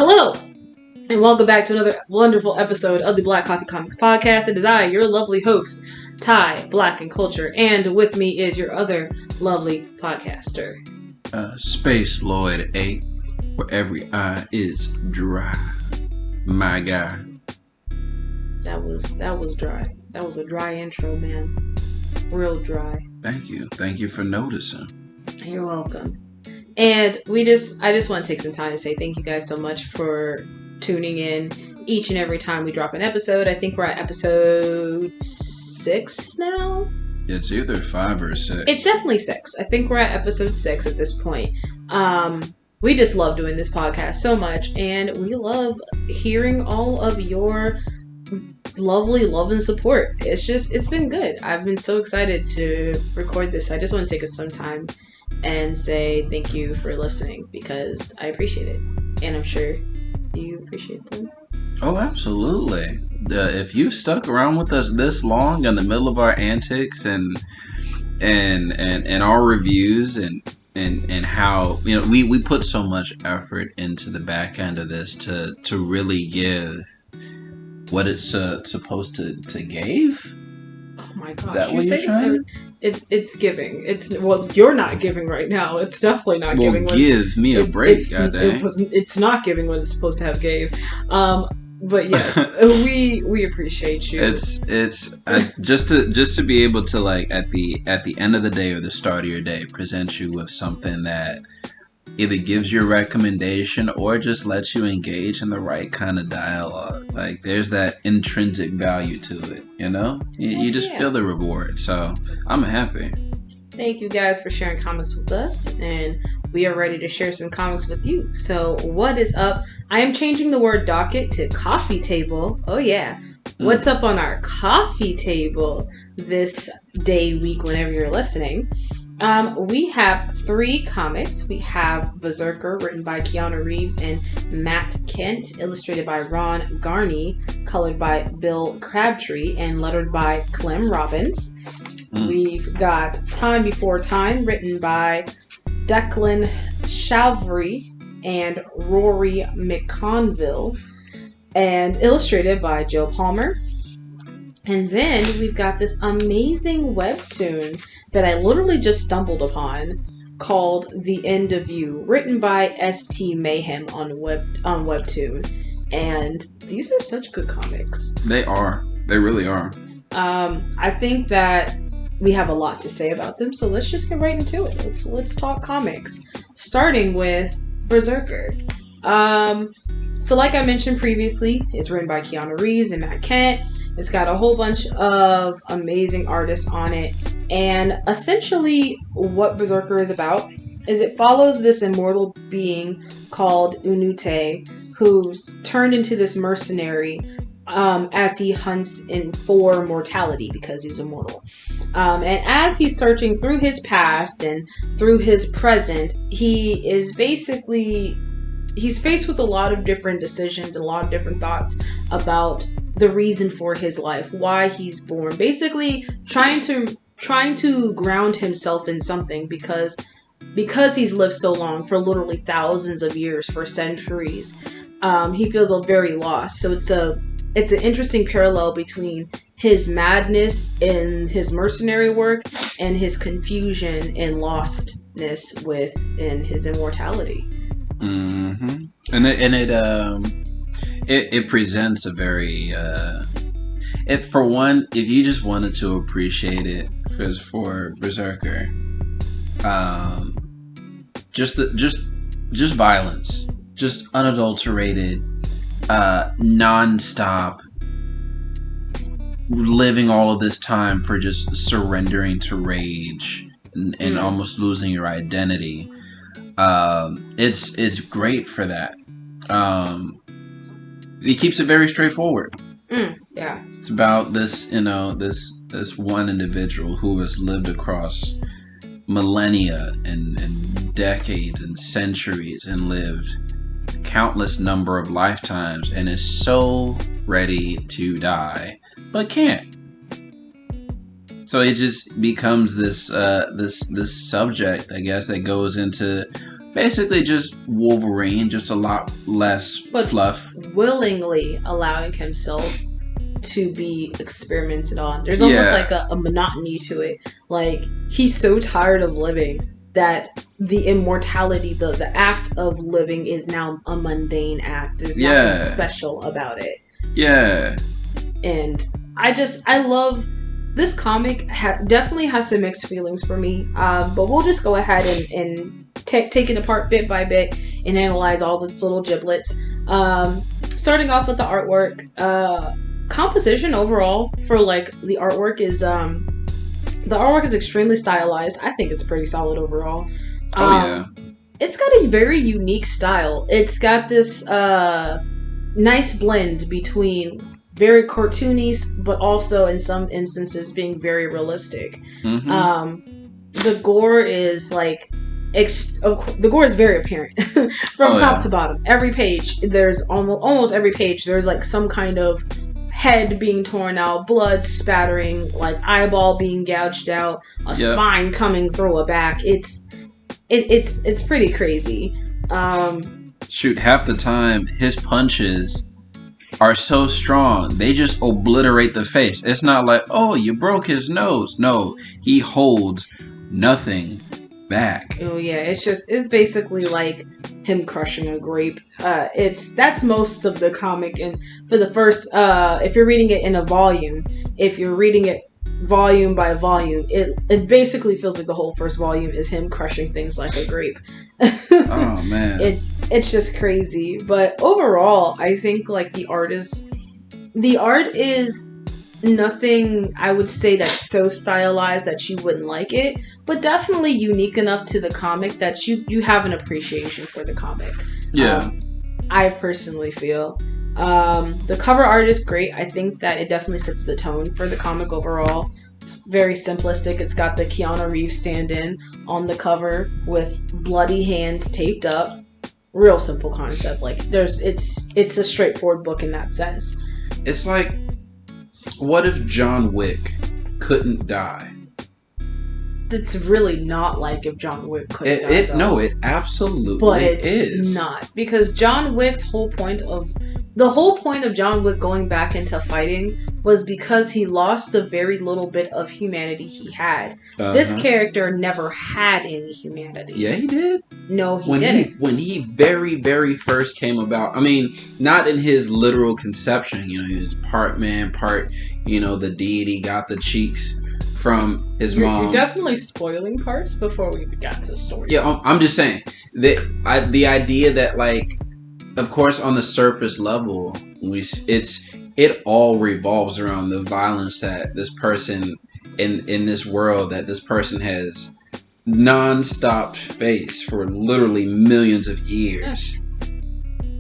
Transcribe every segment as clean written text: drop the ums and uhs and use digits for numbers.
Hello, and welcome back to another wonderful episode of the Black Coffee Comics Podcast. It is I, your lovely host, Ty, Blaque, and Kulture, and with me is your other lovely podcaster, Space Lloyd 8, where every eye is dry. My guy. That was dry. That was a dry intro, man. Real dry. Thank you for noticing. You're welcome. And I just want to take some time to say thank you guys so much for tuning in each and every time we drop an episode. I think we're at episode 6 now. It's either 5 or 6. It's definitely 6. I think we're at episode 6 at this point. We just love doing this podcast so much, and we love hearing all of your lovely love and support. It's been good. I've been so excited to record this. I just want to take some time and say thank you for listening, because I appreciate it, and I'm sure you appreciate them. Oh, absolutely. If you've stuck around with us this long in the middle of our antics and our reviews and how, you know, we put so much effort into the back end of this to really give what it's supposed to give. Oh my gosh! Is that what you're trying? It's giving. You're not giving right now. It's definitely not giving. Give me a break, goddamn. It's not giving what it's supposed to have gave. But yes, we appreciate you. It's just to be able to, like, at the end of the day or the start of your day, present you with something that either gives you a recommendation or just lets you engage in the right kind of dialogue. Like, there's that intrinsic value to it, you know? You just feel the reward. So I'm happy. Thank you guys for sharing comics with us, and we are ready to share some comics with you. So what is up? I am changing the word docket to coffee table. Oh yeah. What's up on our coffee table this day, week, whenever you're listening? We have 3 comics. We have BRZRKR, written by Keanu Reeves and Matt Kindt, illustrated by Ron Garney, colored by Bill Crabtree, and lettered by Clem Robbins. We've got Time Before Time, written by Declan, Shalvey, and Rory McConville, and illustrated by Joe Palmer. And then we've got this amazing webtoon that I literally just stumbled upon, called The End of You, written by ST Mayhemm on webtoon. And these are such good comics. They are. They really are. I think that we have a lot to say about them, so let's just get right into it. Let's talk comics, starting with BRZRKR. So like I mentioned previously, it's written by Keanu Reeves and Matt Kindt. It's got a whole bunch of amazing artists on it. And essentially what BRZRKR is about is it follows this immortal being called Unute, who's turned into this mercenary as he hunts for mortality because he's immortal. And as he's searching through his past and through his present, he's faced with a lot of different decisions and a lot of different thoughts about the reason for his life, why he's born. Basically, trying to ground himself in something because he's lived so long, for literally thousands of years, for centuries. He feels very lost. So it's an interesting parallel between his madness in his mercenary work and his confusion and lostness within his immortality. Mm-hmm. And it presents a very for one, if you just wanted to appreciate it for BRZRKR, just violence, just unadulterated, non-stop, living all of this time for just surrendering to rage and almost losing your identity. It's great for that. He keeps it very straightforward. Yeah. It's about this, this one individual who has lived across millennia and decades and centuries and lived countless number of lifetimes and is so ready to die, but can't. So it just becomes this subject, I guess, that goes into basically just Wolverine, just a lot less fluff. Willingly allowing himself to be experimented on. There's almost like a monotony to it. Like, he's so tired of living that the immortality, the act of living is now a mundane act. There's nothing special about it. Yeah. And I love this comic. Definitely has some mixed feelings for me. But we'll just go ahead and take it apart bit by bit and analyze all the little giblets. Starting off with the artwork. Composition overall for like the artwork is extremely stylized. I think it's pretty solid overall. It's got a very unique style. It's got this nice blend between very cartoony, but also in some instances being very realistic. The gore is like the gore is very apparent from top to bottom. Every page, there's almost every page there's like some kind of head being torn out, blood spattering, like eyeball being gouged out, a spine coming through a back. It's pretty crazy. Shoot, half the time his punches are so strong, they just obliterate the face. It's not like, oh, you broke his nose. No, he holds nothing back. Oh yeah, it's basically like him crushing a grape. That's most of the comic, and for the first, if you're reading it in a volume, if you're reading it volume by volume, it basically feels like the whole first volume is him crushing things like a grape. Oh man, it's just crazy. But overall, I think like the art is nothing I would say that's so stylized that you wouldn't like it, but definitely unique enough to the comic that you have an appreciation for the comic. I personally feel the cover art is great. I think that it definitely sets the tone for the comic overall. It's very simplistic. It's got the Keanu Reeves stand-in on the cover with bloody hands taped up. Real simple concept. Like it's a straightforward book in that sense. It's like, what if John Wick couldn't die? It's really not like if John Wick couldn't die. No, it absolutely is. But it's not. Because John Wick's whole point of John Wick going back into fighting was because he lost the very little bit of humanity he had. This character never had any humanity. Yeah, he did. No, he didn't. When he very, very first came about, I mean, not in his literal conception, he was part man, part, the deity, got the cheeks from his mom. You're definitely spoiling parts before we even got to story. Yeah, I'm just saying the idea that, like, of course, on the surface level, it all revolves around the violence that this person in this world that this person has non-stop faced for literally millions of years.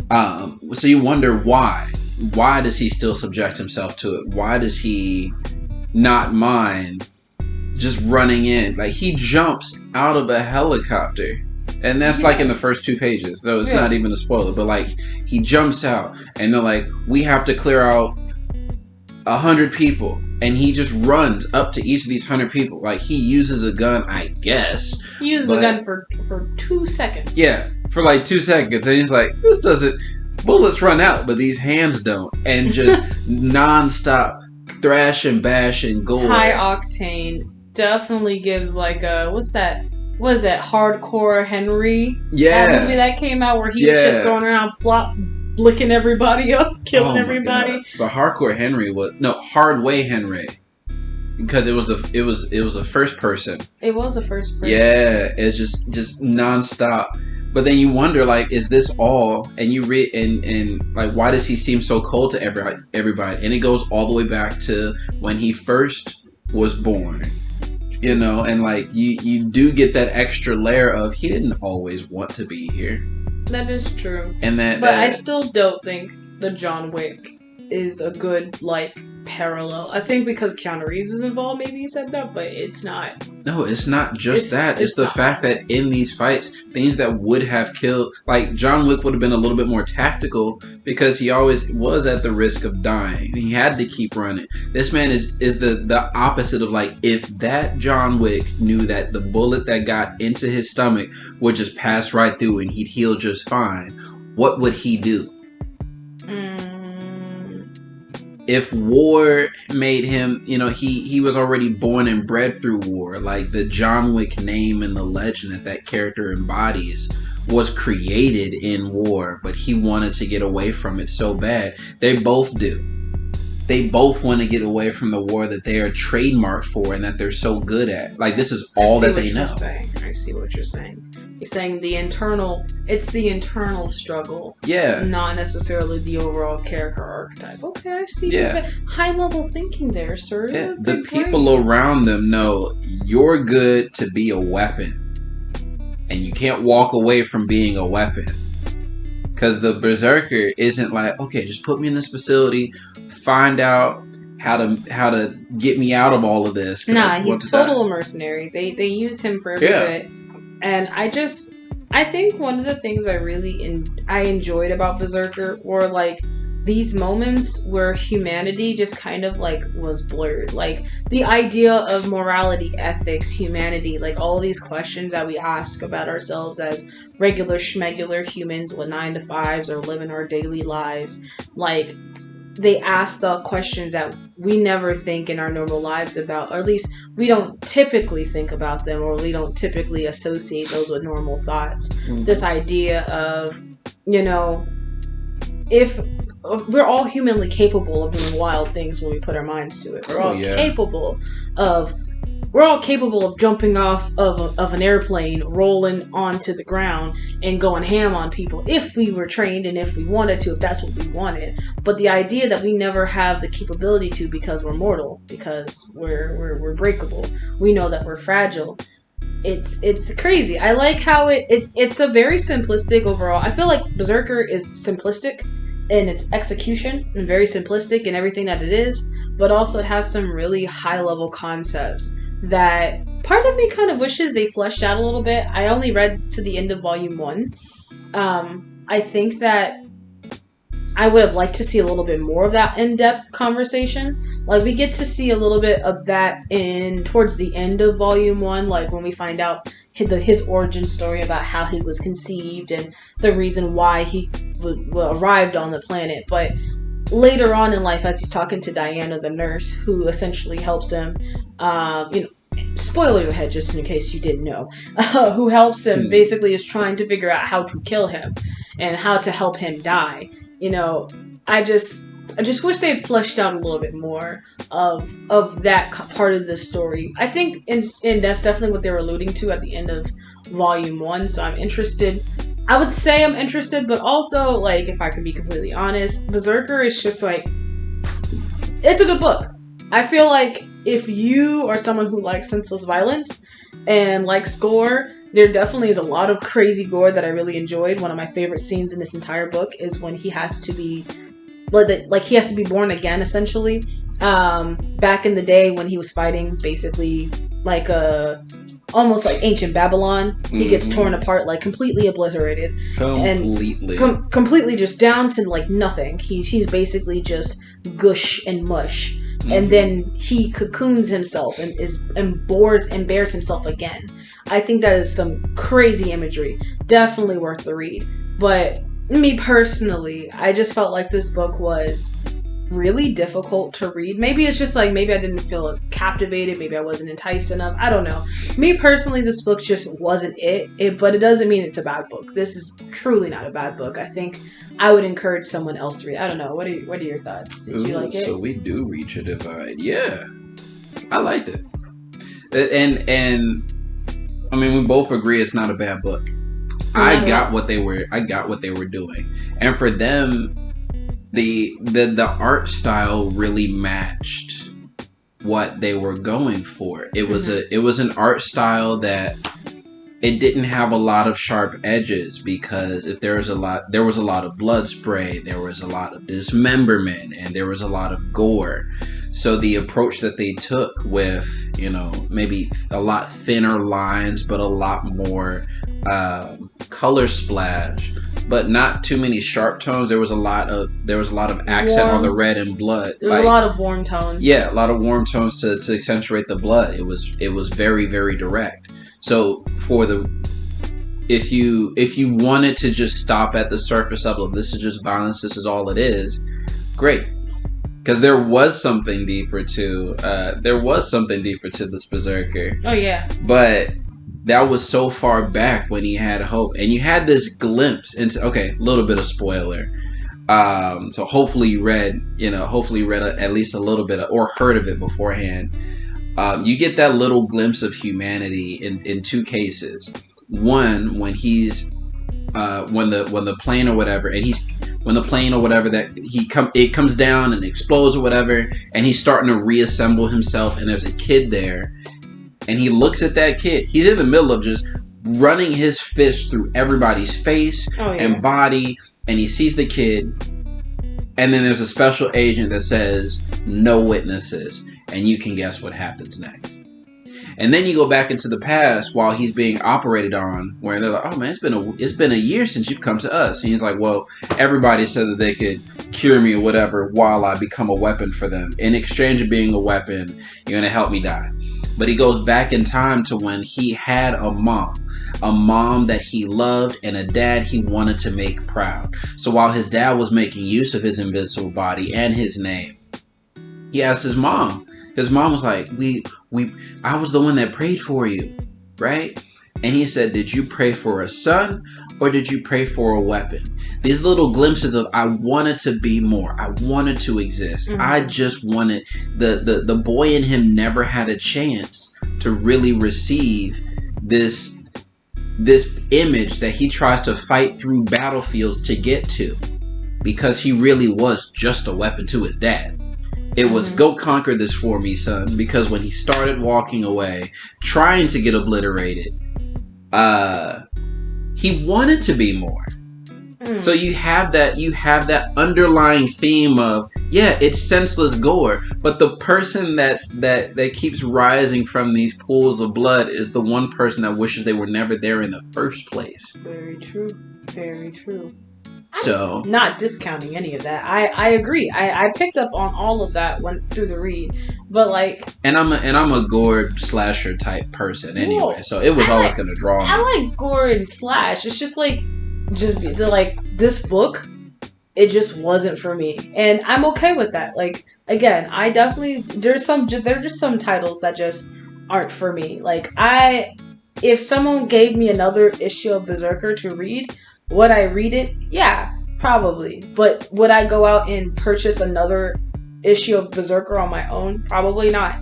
So you wonder why. Why does he still subject himself to it? Why does he not mind just running in? Like, he jumps out of a helicopter, and that's like in the first 2 pages, so it's not even a spoiler, but like, he jumps out and they're like, we have to clear out 100 people, and he just runs up to each of these 100 people. Like, he uses a gun, I guess. He uses a gun for 2 seconds. Yeah, for like 2 seconds, and he's like, this doesn't, bullets run out, but these hands don't, and just non-stop thrashing, bashing, gore. High octane. Definitely gives like a, what's that? What is that? Hardcore Henry? Yeah. That movie that came out where he was just going around blicking everybody up, killing everybody. God. But Hardcore Henry was Hardway Henry, because it was a first person. It was a first person. Yeah, it's just nonstop. But then you wonder, like, is this all? And you read and like, why does he seem so cold to everybody? And it goes all the way back to when he first was born. And like, you do get that extra layer of, he didn't always want to be here. That is true. And but I still don't think the John Wick is a good like parallel. I think because Keanu Reeves was involved, maybe he said that, but it's not. No, it's not just that. It's the fact that in these fights, things that would have killed, like John Wick would have been a little bit more tactical because he always was at the risk of dying. He had to keep running. This man is the opposite of like, if that John Wick knew that the bullet that got into his stomach would just pass right through and he'd heal just fine, what would he do? If war made him, he was already born and bred through war. Like the John Wick name and the legend that character embodies was created in war, but he wanted to get away from it so bad. They both do. They both want to get away from the war that they are trademarked for and that they're so good at. Like this is all that they know. I see what you're saying. You're saying it's the internal struggle. Yeah. Not necessarily the overall character archetype. Okay, I see. Yeah. High level thinking there, sir. Yeah. The people around them know you're good to be a weapon. And you can't walk away from being a weapon. Because the Berserker isn't like, okay, just put me in this facility, find out how to get me out of all of this. Nah, he's total mercenary. They use him for every bit. And I think one of the things I really I enjoyed about Berserker were like these moments where humanity just kind of like was blurred. Like the idea of morality, ethics, humanity, like all these questions that we ask about ourselves as regular schmegular humans with 9-to-5s or living our daily lives. Like they ask the questions that we never think in our normal lives about, or at least we don't typically think about them, or we don't typically associate those with normal thoughts. Mm-hmm. This idea of, if we're all humanly capable of doing wild things when we put our minds to it. We're all capable of jumping off of an airplane, rolling onto the ground, and going ham on people if we were trained and if we wanted to, if that's what we wanted. But the idea that we never have the capability to because we're mortal, because we're breakable, we know that we're fragile. It's crazy. I like how it's a very simplistic overall. I feel like Berserker is simplistic in its execution and very simplistic in everything that it is, but also it has some really high level concepts that part of me kind of wishes they fleshed out a little bit. I only read to the end of volume 1. I think that I would have liked to see a little bit more of that in-depth conversation. Like we get to see a little bit of that towards the end of volume 1, like when we find out his origin story about how he was conceived and the reason why he arrived on the planet. But later on in life, as he's talking to Diana, the nurse, who essentially helps him, spoilers ahead just in case you didn't know, who helps him basically is trying to figure out how to kill him and how to help him die. I just wish they had fleshed out a little bit more of that part of the story. I think and that's definitely what they were alluding to at the end of volume 1. So I'm interested. I would say I'm interested, but also, like, if I could be completely honest, Berserker is just like, it's a good book. I feel like if you are someone who likes senseless violence and likes gore, there definitely is a lot of crazy gore that I really enjoyed. One of my favorite scenes in this entire book is when he has to be born again, essentially. Back in the day when he was fighting basically like almost like ancient Babylon, he gets torn apart, like completely obliterated, completely just down to like nothing. He's basically just gush and mush, and then he cocoons himself and bears himself again. I think that is some crazy imagery. Definitely worth the read. But me personally, I just felt like this book was really difficult to read. Maybe it's just like, maybe I didn't feel captivated, maybe I wasn't enticed enough, I don't know. Me personally, this book just wasn't it, but it doesn't mean it's a bad book. This is truly not a bad book. I think I would encourage someone else to read. I don't know, what are your thoughts? Did you like it? So we do reach a divide. Yeah, I liked it. And I mean, we both agree it's not a bad book. I got what they were doing, and for them, the art style really matched what they were going for. It was an art style that it didn't have a lot of sharp edges, because if there was a lot of blood spray, there was a lot of dismemberment, and there was a lot of gore. So the approach that they took with, maybe a lot thinner lines, but a lot more color splash, but not too many sharp tones. There was a lot of accent on the red and blood. There was a lot of warm tones. Yeah, a lot of warm tones to accentuate the blood. It was very, very direct. So if you wanted to just stop at the surface level, this is just violence, this is all it is, great. Because there was something deeper to this Berserker. Oh yeah. But that was so far back when he had hope, and you had this glimpse into. Okay, a little bit of spoiler. So hopefully you read at least a little bit or heard of it beforehand. You get that little glimpse of humanity in two cases. One, when he's when the plane or whatever it comes down and explodes or whatever, and he's starting to reassemble himself, and there's a kid there, and he looks at that kid. He's in the middle of just running his fist through everybody's face and body, and he sees the kid, and then there's a special agent that says no witnesses, and you can guess what happens next. And then you go back into the past while he's being operated on, where they're like, "Oh man, it's been a year since you've come to us." And he's like, "Well, everybody said that they could cure me or whatever while I become a weapon for them. In exchange of being a weapon, you're gonna help me die." But he goes back in time to when he had a mom that he loved, and a dad he wanted to make proud. So while his dad was making use of his invincible body and his name, he asked his mom. His mom was like, I was the one that prayed for you, right? And he said, did you pray for a son, or did you pray for a weapon? These little glimpses of, I wanted to be more. I wanted to exist. Mm-hmm. I just wanted, the boy in him never had a chance to really receive this image that he tries to fight through battlefields to get to, because he really was just a weapon to his dad. It was, go conquer this for me, son. Because when he started walking away, trying to get obliterated, he wanted to be more. So you have that underlying theme of, yeah, it's senseless gore, but the person that keeps rising from these pools of blood is the one person that wishes they were never there in the first place. Very true. Very true. So, not discounting any of that. I agree. I picked up on all of that went through the read, but like, and I'm a gore slasher type person anyway. So it was always going to draw me. I like gore and slash. It's just like this book, it just wasn't for me, and I'm okay with that. Like, again, I definitely there are just some titles that just aren't for me. Like, if someone gave me another issue of Berserker to read, would I read it? Yeah, probably. But would I go out and purchase another issue of Berserker on my own? Probably not.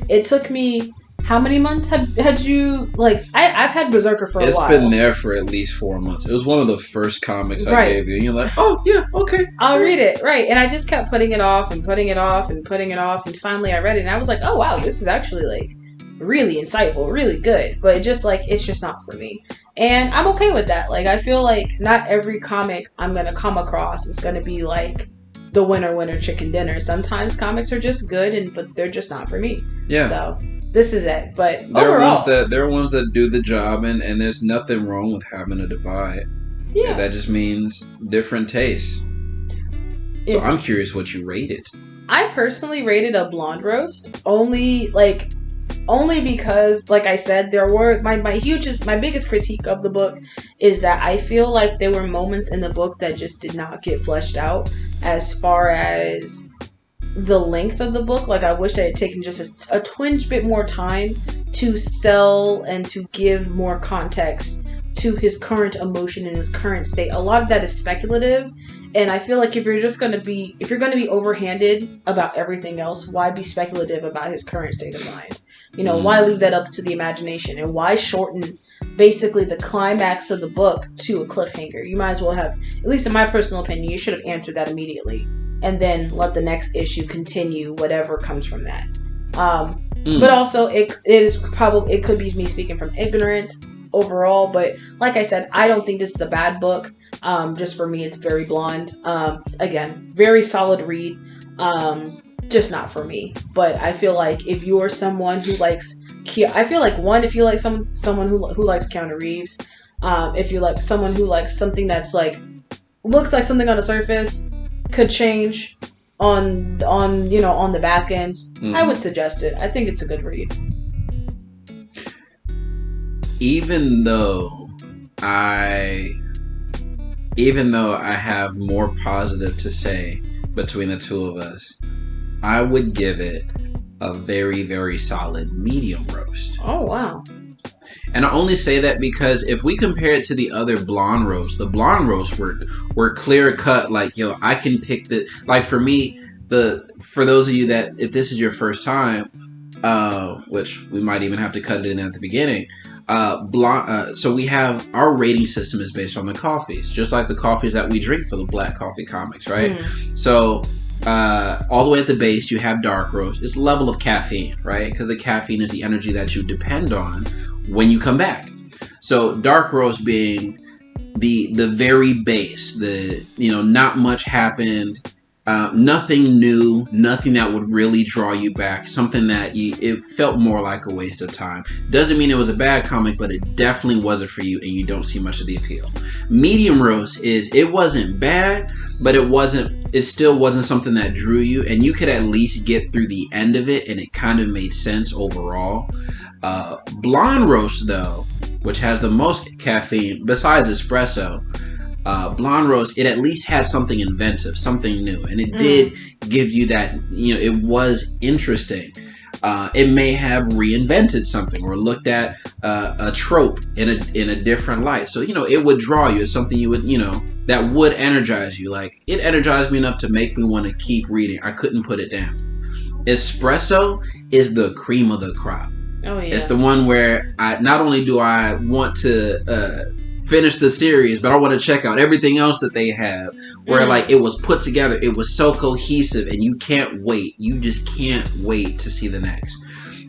It took me, how many months had you, like, I've had Berserker for a while. It's been there for at least 4 months. It was one of the first comics I gave you. And you're like, oh, yeah, okay. I'll read it. Right. And I just kept putting it off and putting it off and putting it off. And finally I read it and I was like, oh, wow, this is actually, like, really insightful, really good, but it's just not for me, and I'm okay with that. Like, I feel like not every comic I'm gonna come across is gonna be like the winner chicken dinner. Sometimes comics are just good, but they're just not for me. Yeah. So this is it. But there are ones that do the job, and there's nothing wrong with having a divide. Yeah. That just means different tastes. So I'm curious what you rated. I personally rated a blonde roast only because, like I said, there were my biggest critique of the book is that I feel like there were moments in the book that just did not get fleshed out as far as the length of the book. Like, I wish I had taken just a twinge bit more time to sell and to give more context to his current emotion and his current state. A lot of that is speculative, and I feel like if you're going to be overhanded about everything else, why be speculative about his current state of mind? Why leave that up to the imagination, and why shorten basically the climax of the book to a cliffhanger? You might as well have, at least in my personal opinion, you should have answered that immediately and then let the next issue continue whatever comes from that. But also it could be me speaking from ignorance, overall. But like I said, I don't think this is a bad book. Just for me, it's very blonde. Again, very solid read. Just not for me. But I feel like if you are someone who likes, I feel like if you like someone who likes Keanu Reeves, if you like someone who likes something that's like looks like something on the surface could change on the back end, I would suggest it. I think it's a good read. Even though I have more positive to say between the two of us, I would give it a very, very solid medium roast. Oh, wow. And I only say that because if we compare it to the other blonde roasts, the blonde roasts were clear cut. Like, yo, I can pick the, like for me, for those of you that, if this is your first time, which we might even have to cut it in at the beginning, so we have, our rating system is based on the coffees, just like the coffees that we drink for the Black Coffee Comics, right? So all the way at the base, you have dark roast. It's level of caffeine, right? Because the caffeine is the energy that you depend on when you come back. So dark roast being the very base, not much happened, nothing new, nothing that would really draw you back, something that it felt more like a waste of time. Doesn't mean it was a bad comic, but it definitely wasn't for you and you don't see much of the appeal. Medium roast is, it wasn't bad, but it still wasn't something that drew you, and you could at least get through the end of it and it kind of made sense overall. Blonde roast though, which has the most caffeine besides espresso, blonde roast, it at least had something inventive, something new, and it did give you that, it was interesting. It may have reinvented something or looked at a trope in a different light. So, it would draw you. It's something you would, that would energize you. Like, it energized me enough to make me want to keep reading. I couldn't put it down. Espresso is the cream of the crop. Oh, yeah. It's the one where not only do I want to finish the series, but I want to check out everything else that they have, where like it was put together, it was so cohesive, and you can't wait. You just can't wait to see the next.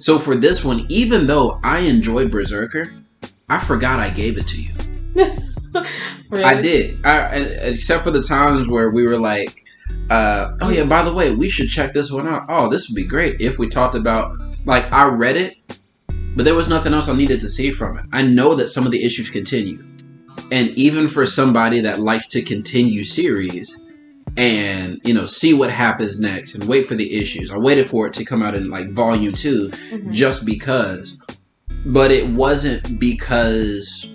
So for this one, even though I enjoyed BRZRKR, I forgot I gave it to you. Really? I did. Except for the times where we were like, oh yeah, by the way, we should check this one out. Oh, this would be great if we talked about, like, I read it, but there was nothing else I needed to see from it. I know that some of the issues continue. And even for somebody that likes to continue series and, see what happens next and wait for the issues. I waited for it to come out in like volume 2 just because. But it wasn't because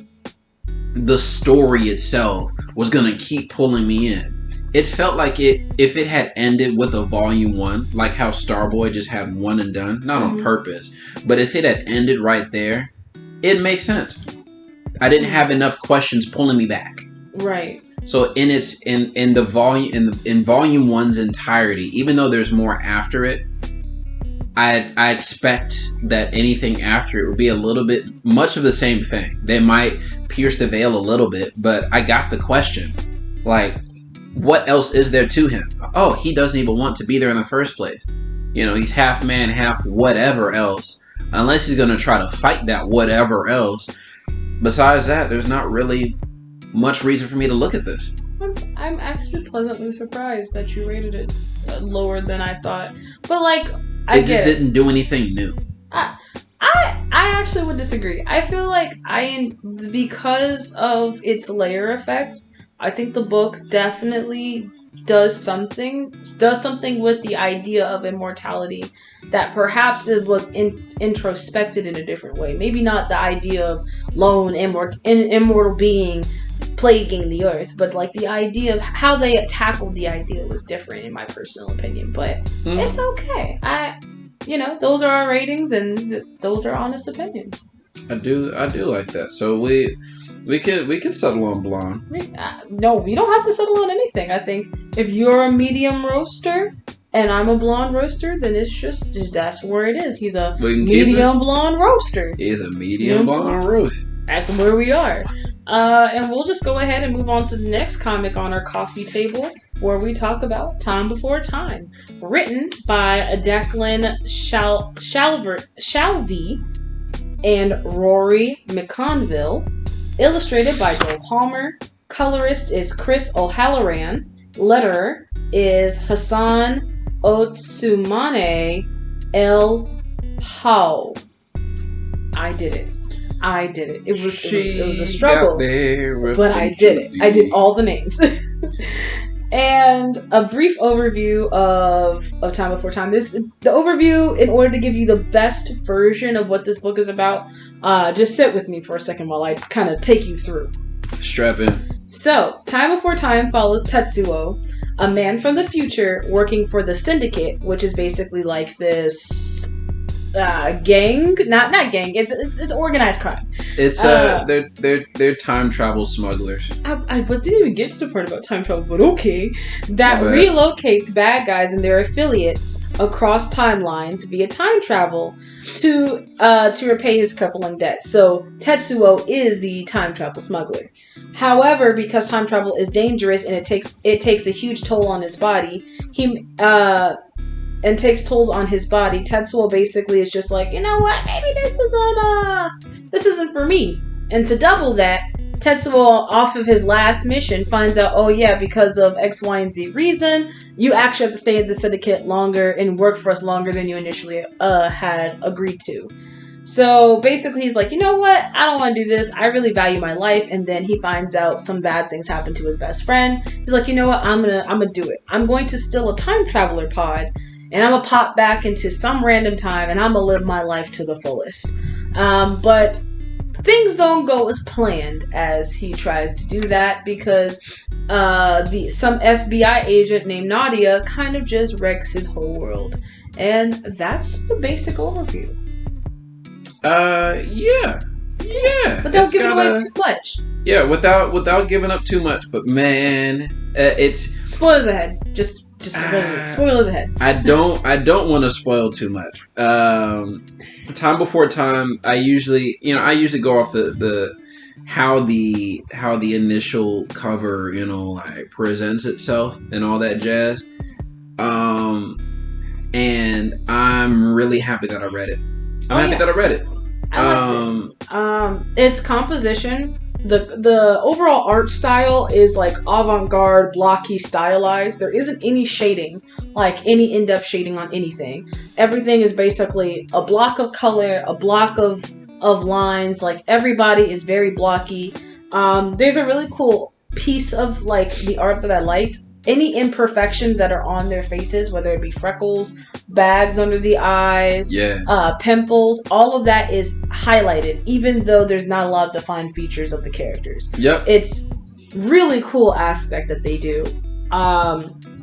the story itself was going to keep pulling me in. It felt like if it had ended with a volume 1, like how Starboy just had one and done, not on purpose, but if it had ended right there, it makes sense. I didn't have enough questions pulling me back. Right. So in volume 1's entirety, even though there's more after it, I expect that anything after it would be a little bit much of the same thing. They might pierce the veil a little bit, but I got the question. Like, what else is there to him? Oh, he doesn't even want to be there in the first place. He's half man, half whatever else. Unless he's going to try to fight that whatever else. Besides that, there's not really much reason for me to look at this. I'm actually pleasantly surprised that you rated it lower than I thought. But like, it just didn't do anything new. I actually would disagree. I feel like because of its layer effect, I think the book definitely does something with the idea of immortality that perhaps it was introspected in a different way. Maybe not the idea of lone immortal being plaguing the earth, but like the idea of how they tackled the idea was different in my personal opinion. But it's okay. Those are our ratings and those are honest opinions. I do like that. So we can settle on blonde. No, we don't have to settle on anything. I think if you're a medium roaster and I'm a blonde roaster, then it's just that's where it is. He's a medium blonde roaster. He's a medium blonde roast. That's where we are. And we'll just go ahead and move on to the next comic on our coffee table, where we talk about Time Before Time, written by Declan Shalvey. and Rory McConville. Illustrated by Joel Palmer. Colorist is Chris O'Halloran. Letterer is Hassan Otsumane El Hao. I did it. It was a struggle, but I did it. I did all the names. And a brief overview of Time Before Time. The overview, in order to give you the best version of what this book is about, just sit with me for a second while I kind of take you through. Strap in. So, Time Before Time follows Tetsuo, a man from the future working for the Syndicate, which is basically like this gang. Not gang. It's organized crime. It's they're time travel smugglers. I didn't even get to the part about time travel, but okay. That relocates bad guys and their affiliates across timelines via time travel to repay his crippling debt. So Tetsuo is the time travel smuggler. However, because time travel is dangerous and it takes a huge toll on his body, Tetsuo basically is just like, you know what, maybe this isn't for me. And to double that, Tetsuo, off of his last mission, finds out, oh yeah, because of X, Y, and Z reason, you actually have to stay at the Syndicate longer and work for us longer than you initially had agreed to. So basically he's like, you know what, I don't want to do this, I really value my life. And then he finds out some bad things happen to his best friend. He's like, you know what, I'm gonna do it. I'm going to steal a time traveler pod, and I'm going to pop back into some random time, and I'm going to live my life to the fullest. But things don't go as planned as he tries to do that, because some FBI agent named Nadia kind of just wrecks his whole world. And that's the basic overview. Yeah. Without giving away too much. Yeah, without giving up too much. But man, it's... Spoilers ahead. Just spoilers ahead. I don't want to spoil too much. Time Before Time, I usually go off the how the initial cover, like presents itself and all that jazz. And I'm really happy that I read it. I'm happy that I read it. I liked it. Its composition, the overall art style is like avant-garde, blocky, stylized. There isn't any shading, like any in-depth shading on anything. Everything is basically a block of color, a block of lines. Like everybody is very blocky. There's a really cool piece of like the art that I liked. Any imperfections that are on their faces, whether it be freckles, bags under the eyes, pimples, all of that is highlighted, even though there's not a lot of defined features of the characters. Yep. It's really cool aspect that they do.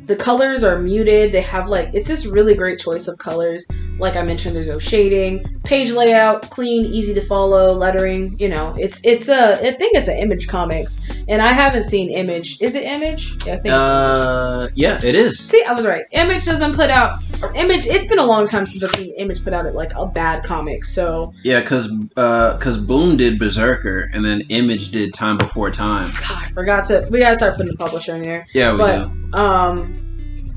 The colors are muted. They have it's just really great choice of colors. Like I mentioned, there's no shading. Page layout, clean, easy to follow, lettering. I think it's an Image Comics, and I haven't seen Image. Is it Image? Yeah, I think it's Image. Yeah, it is. See, I was right. Image doesn't put out, or Image, it's been a long time since I've seen Image put out a bad comic, so. Yeah, because Boom did BRZRKR, and then Image did Time Before Time. God, we gotta start putting the publisher in there. Yeah, we do.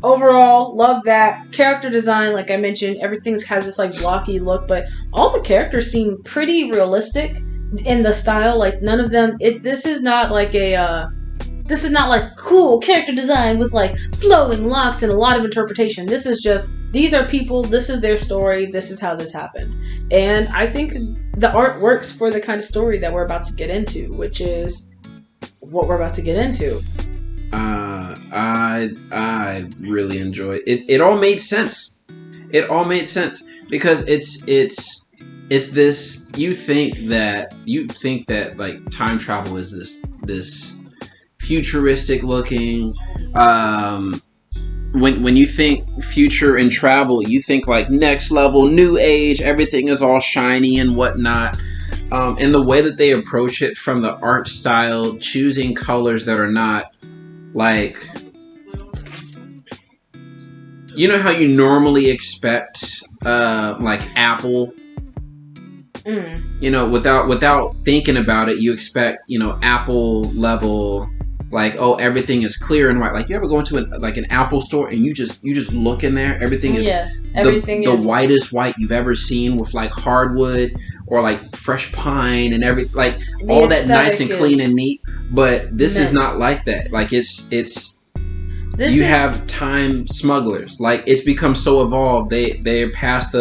Overall, love that. Character design, like I mentioned, everything has this blocky look, but all the characters seem pretty realistic in the style. Like none of them, this is not cool character design with flowing locks and a lot of interpretation. This is just, these are people, this is their story, this is how this happened. And I think the art works for the kind of story that we're about to get into, which is what we're about to get into. I really enjoy it. It all made sense. It all made sense because it's this. You think that time travel is this futuristic looking. When you think future and travel, you think next level, new age. Everything is all shiny and whatnot. And the way that they approach it, from the art style, choosing colors that are not how you normally expect Apple, without thinking about it, you expect Apple level like, oh, everything is clear and white. Like, you ever go into an Apple store and you just look in there, everything is the whitest white you've ever seen, with like hardwood or like fresh pine and like all that nice and clean and neat. But this is not like that. Like, you have time smugglers. Like, it's become so evolved. They're past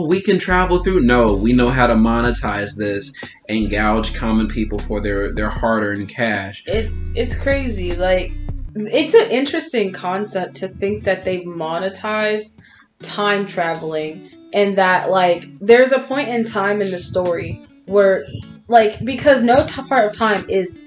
we can travel through. No, we know how to monetize this and gouge common people for their hard-earned cash. It's crazy. Like, it's an interesting concept to think that they've monetized time traveling, and that, like, there's a point in time in the story where, like, because no part of time is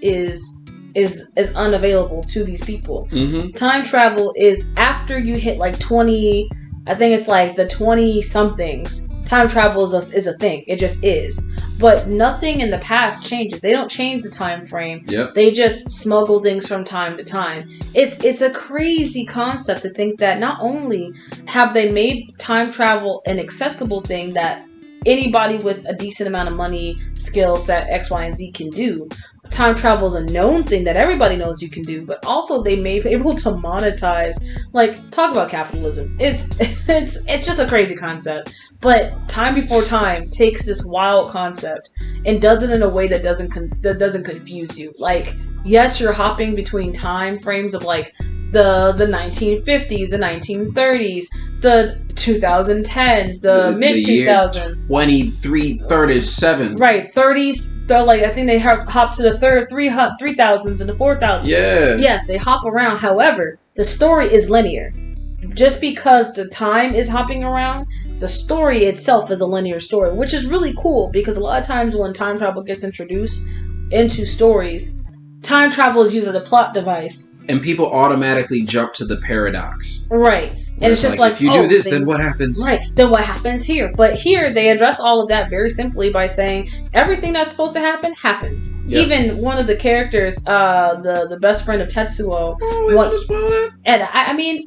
unavailable to these people. Mm-hmm. Time travel is after you hit like 20, I think it's like the 20 somethings. Time travel is a thing. It just is. But nothing in the past changes. They don't change the time frame. Yep. They just smuggle things from time to time. It's a crazy concept to think that not only have they made time travel an accessible thing that anybody with a decent amount of money, skill set, X, Y, and Z can do. Time travel is a known thing that everybody knows you can do, but also they may be able to monetize. Like, talk about capitalism. It's just a crazy concept. But Time Before Time takes this wild concept and does it in a way that doesn't confuse you. Like, yes, you're hopping between time frames of like the 1950s, the 1930s, the 2010s, the mid 2000s, 2337, right? 30s. They're like, I think they hop to the 3000s and the 4000s. Yeah. Yes, they hop around. However, the story is linear. Just because the time is hopping around, the story itself is a linear story, which is really cool because a lot of times when time travel gets introduced into stories, time travel is used as a plot device. And people automatically jump to the paradox. Right. And it's just like, if you do this, then what happens? Right. Then what happens here? But here, they address all of that very simply by saying everything that's supposed to happen happens. Yep. Even one of the characters, the best friend of Tetsuo. Oh, we want to spoil it? And I mean,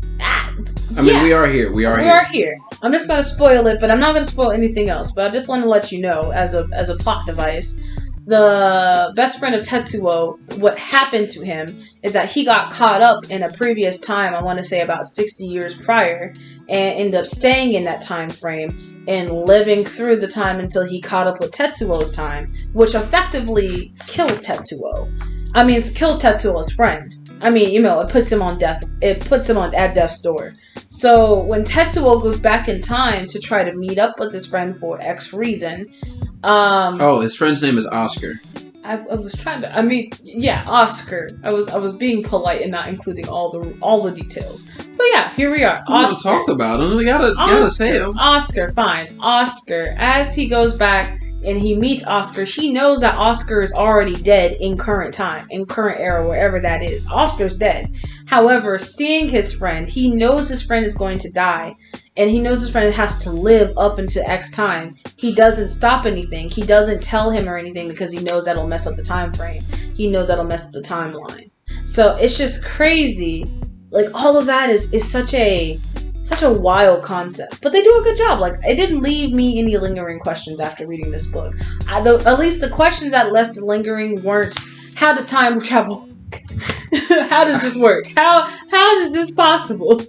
we are here. We are here. I'm just going to spoil it, but I'm not going to spoil anything else. But I just want to let you know, as a plot device, the best friend of Tetsuo, what happened to him is that he got caught up in a previous time, I want to say about 60 years prior, and ended up staying in that time frame and living through the time until he caught up with Tetsuo's time, which effectively kills Tetsuo. I mean, it kills Tetsuo's friend. I mean, it puts him on death. It puts him at death's door. So when Tetsuo goes back in time to try to meet up with his friend for X reason, his friend's name is Oscar. I was trying to. I mean, yeah, Oscar. I was being polite and not including all the details. But yeah, here we are. Oscar. We talk about him. We gotta say him. Oscar, fine. Oscar. As he goes back and he meets Oscar, he knows that Oscar is already dead in current time, in current era, wherever that is. Oscar's dead. However, seeing his friend, he knows his friend is going to die. And he knows his friend has to live up into X time. He doesn't stop anything. He doesn't tell him or anything because he knows that'll mess up the time frame. He knows that'll mess up the timeline. So it's just crazy. Like, all of that is such a wild concept. But they do a good job. Like, it didn't leave me any lingering questions after reading this book. At least the questions that left lingering weren't, how does time travel work? How does this work? How is this possible?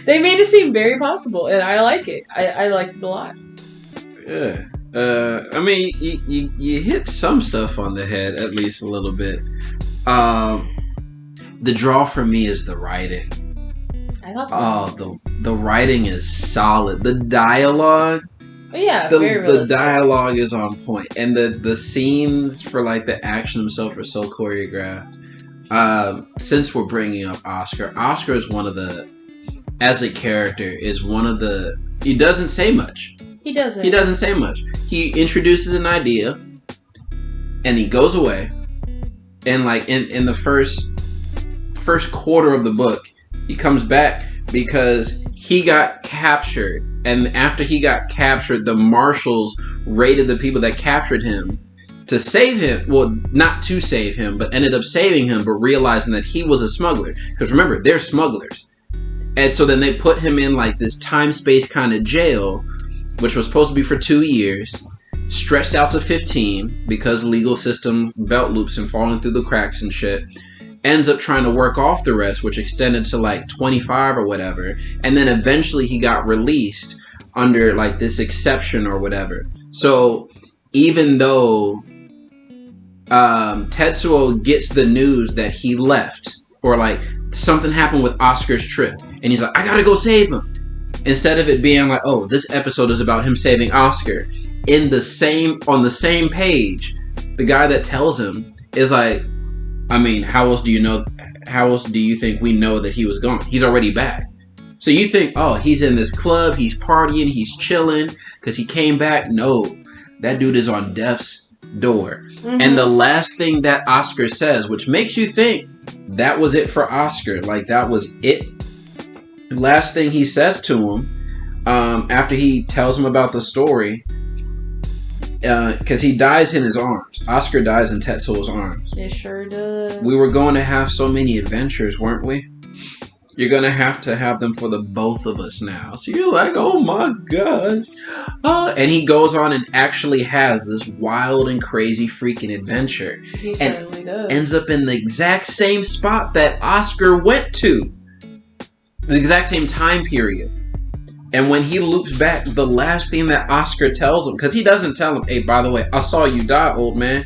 They made it seem very possible, and I like it. I liked it a lot. Yeah. I mean, you hit some stuff on the head, at least a little bit. The draw for me is the writing. I love that. The writing is solid. The dialogue. Yeah, very realistic. The dialogue is on point, and the scenes for like the action themselves are so choreographed. Since we're bringing up Oscar is one of the. As a character, is one of the... He doesn't say much. He doesn't. He doesn't say much. He introduces an idea, and he goes away. And like in the first quarter of the book, he comes back because he got captured. And after he got captured, the marshals raided the people that captured him to save him. Well, not to save him, but ended up saving him, but realizing that he was a smuggler. Because remember, they're smugglers. And so then they put him in like this time-space kind of jail, which was supposed to be for 2 years, stretched out to 15 because legal system belt loops and falling through the cracks and shit. ends up trying to work off the rest, which extended to like 25 or whatever. And then eventually he got released under like this exception or whatever. So even though Tetsuo gets the news that he left, or like something happened with Oscar's trip, and he's like, I gotta go save him. Instead of it being like, oh, this episode is about him saving Oscar, on the same page, the guy that tells him is like, I mean, how else do you think we know that he was gone? He's already back. So you think, oh, he's in this club, he's partying, he's chilling, because he came back. No, that dude is on death's door. Mm-hmm. And the last thing that Oscar says, which makes you think that was it for Oscar, like that was it. The last thing he says to him, after he tells him about the story, because he dies in his arms. Oscar dies in Tetsuo's arms. It sure does. We were going to have so many adventures, weren't we? You're going to have them for the both of us now. So you're like, oh my gosh. And he goes on and actually has this wild and crazy freaking adventure. He certainly does. Ends up in the exact same spot that Oscar went to. The exact same time period. And when he loops back, the last thing that Oscar tells him, because he doesn't tell him, hey, by the way, I saw you die, old man.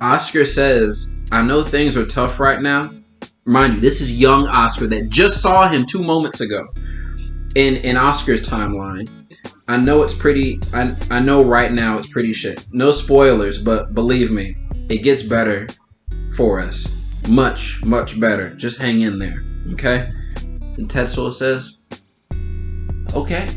Oscar says, I know things are tough right now. Mind you, this is young Oscar that just saw him 2 moments ago in Oscar's timeline. I know it's pretty, I know right now it's pretty shit. No spoilers, but believe me, it gets better for us. Much, much better. Just hang in there, okay? And Tetsuo says, okay.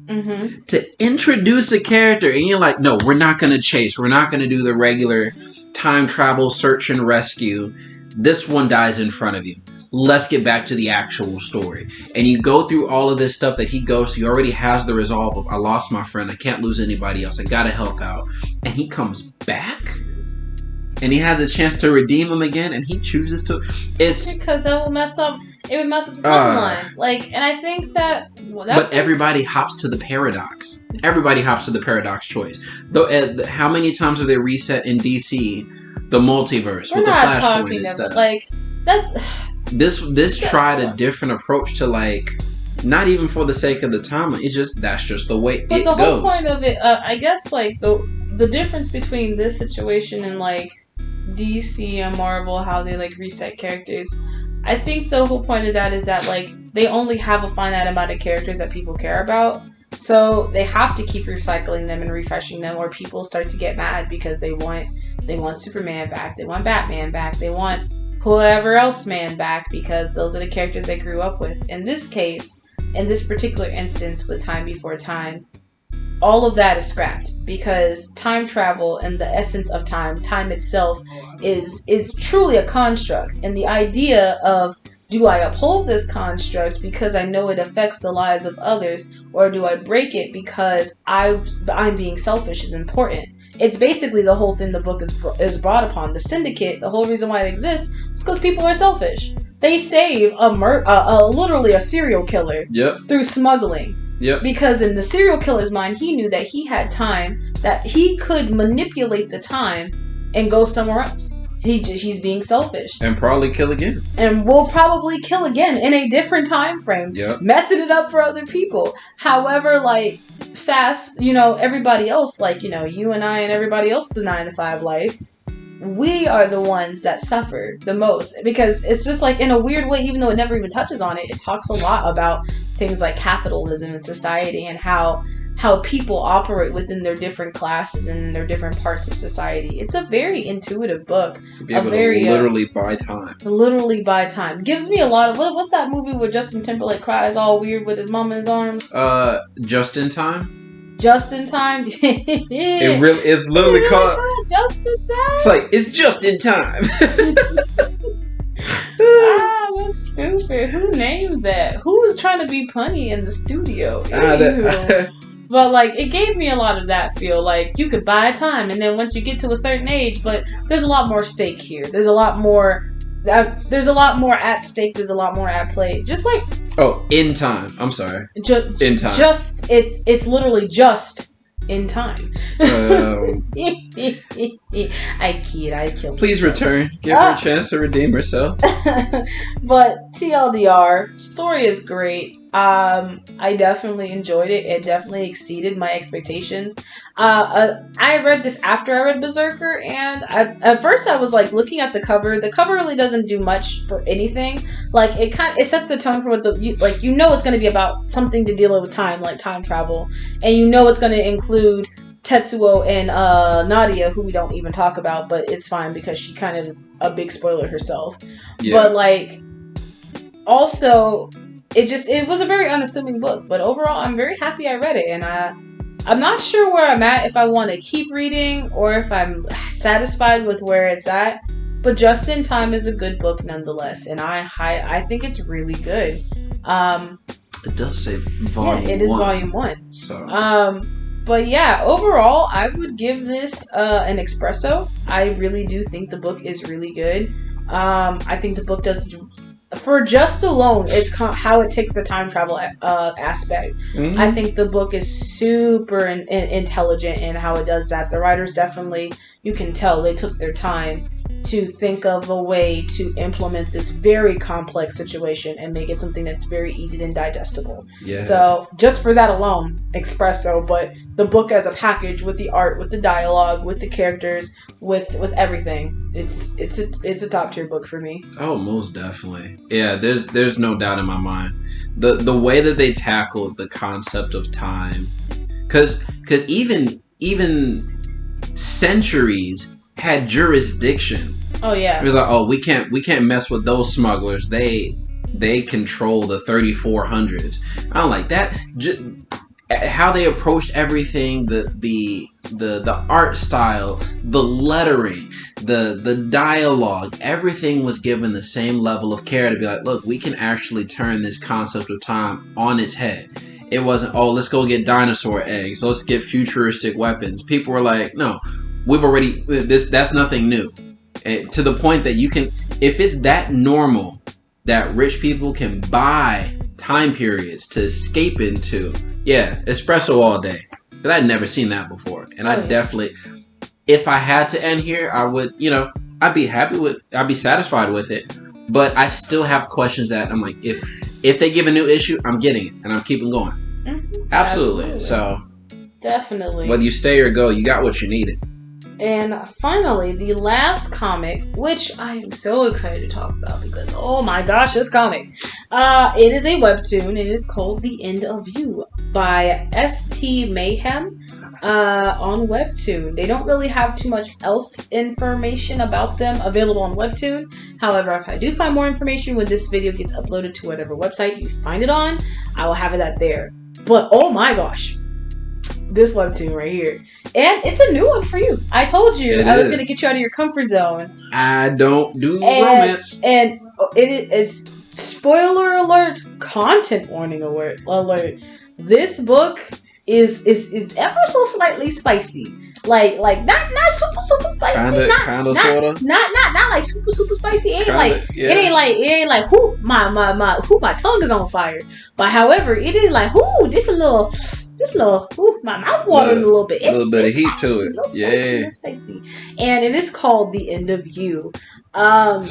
Mm-hmm. To introduce a character, and you're like, no, we're not going to chase. We're not going to do the regular time travel, search and rescue. This one dies in front of you. Let's get back to the actual story. And you go through all of this stuff that he goes through. He already has the resolve of, I lost my friend. I can't lose anybody else. I got to help out. And he comes back. And he has a chance to redeem him again, and he chooses to. It's because that will mess up. It would mess up the timeline. And I think that. Well, but everybody hops to the paradox. Everybody hops to the paradox choice. Though, how many times have they reset in DC the multiverse with the Flashpoint and stuff? Like that's. This tried a different approach to like. Not even for the sake of the timeline. It's just that's just the way it goes. But the whole point of it, I guess, like the difference between this situation and like DC and Marvel, how they like reset characters. I think the whole point of that is that like they only have a finite amount of characters that people care about, so they have to keep recycling them and refreshing them, or people start to get mad because they want Superman back, they want Batman back, they want whoever else man back because those are the characters they grew up with. In this case, in this particular instance with Time Before Time, all of that is scrapped because time travel and the essence of time itself is truly a construct. And the idea of, do I uphold this construct because I know it affects the lives of others, or do I break it because I'm being selfish is important. It's basically the whole thing the book is brought upon. The Syndicate, the whole reason why it exists is because people are selfish. They save literally a serial killer through smuggling. Yep. Because in the serial killer's mind, he knew that he had time, that he could manipulate the time and go somewhere else. He's being selfish. And probably kill again. And will probably kill again in a different time frame. Yep. Messing it up for other people. However, like, fast, everybody else, like, you and I and everybody else, the 9-to-5 life, we are the ones that suffer the most, because it's just like, in a weird way, even though it never even touches on it, it talks a lot about things like capitalism and society and how people operate within their different classes and in their different parts of society. It's a very intuitive book. To be able to literally buy time. Literally buy time. Gives me a lot of, what's that movie where Justin Timberlake cries all weird with his mom in his arms? Just in Time? Just in Time. It's literally called Just in Time. It's like, it's just in time. That's stupid. Who named that? Who was trying to be punny in the studio? But like, it gave me a lot of that feel. Like, you could buy time, and then once you get to a certain age, but there's a lot more stake here. There's a lot more at stake. There's a lot more at play. Just like in time. I'm sorry. In time. It's literally just in time. I killed. Please return. Give her a chance to redeem herself. But TLDR, story is great. I definitely enjoyed it. It definitely exceeded my expectations. I read this after I read Berserker, and at first I was like looking at the cover. The cover really doesn't do much for anything. Like it sets the tone for what it's going to be about something to deal with time, like time travel, and it's going to include Tetsuo and Nadia, who we don't even talk about, but it's fine because she kind of is a big spoiler herself. Yeah. But like, also, it was a very unassuming book. But overall, I'm very happy I read it, and I'm not sure where I'm at, if I want to keep reading or if I'm satisfied with where it's at. But Just in Time is a good book nonetheless, and I think it's really good. It does say volume 1. Yeah, it is volume 1. So. But yeah, overall, I would give this an espresso. I really do think the book is really good. I think the book does, for just alone, it's how it takes the time travel aspect. Mm-hmm. I think the book is super intelligent in how it does that. The writers definitely, you can tell they took their time to think of a way to implement this very complex situation and make it something that's very easy and digestible. Yeah. So just for that alone, espresso. But the book as a package, with the art, with the dialogue, with the characters, with everything, it's a top tier book for me. Oh, most definitely. Yeah, there's no doubt in my mind. The way that they tackled the concept of time, because even centuries had jurisdiction. Oh yeah. It was like, oh, we can't mess with those smugglers. They control the 3400s. I don't like that. How they approached everything, the art style, the lettering, the dialogue, everything was given the same level of care to be like, look, we can actually turn this concept of time on its head. It wasn't, oh, let's go get dinosaur eggs. Let's get futuristic weapons. People were like, no. We've already that's nothing new, and to the point that you can, if it's that normal that rich people can buy time periods to escape into, yeah, espresso all day. But I'd never seen that before, and I definitely, if I had to end here, I would, I'd be satisfied with it. But I still have questions that I'm like, if they give a new issue, I'm getting it and I'm keeping going. Mm-hmm. Absolutely. So definitely, whether you stay or go, you got what you needed. And finally, the last comic, which I am so excited to talk about because, oh my gosh, this comic. It is a webtoon. It is called The End of You by Mayhemm on Webtoon. They don't really have too much else information about them available on Webtoon. However, if I do find more information when this video gets uploaded to whatever website you find it on, I will have it there. But oh my gosh. This webtoon right here. And it's a new one for you. I told you I was going to get you out of your comfort zone. I don't do romance. And it is, spoiler alert, content warning alert. This book is ever so slightly spicy. Like not super spicy. Kinda sorta. Not like super spicy. It ain't like whoo my tongue is on fire. But however, it is like whoo this little my mouth watering a little bit. It's a little bit of heat to it. Yeah. Spicy. And it is called The End of You. I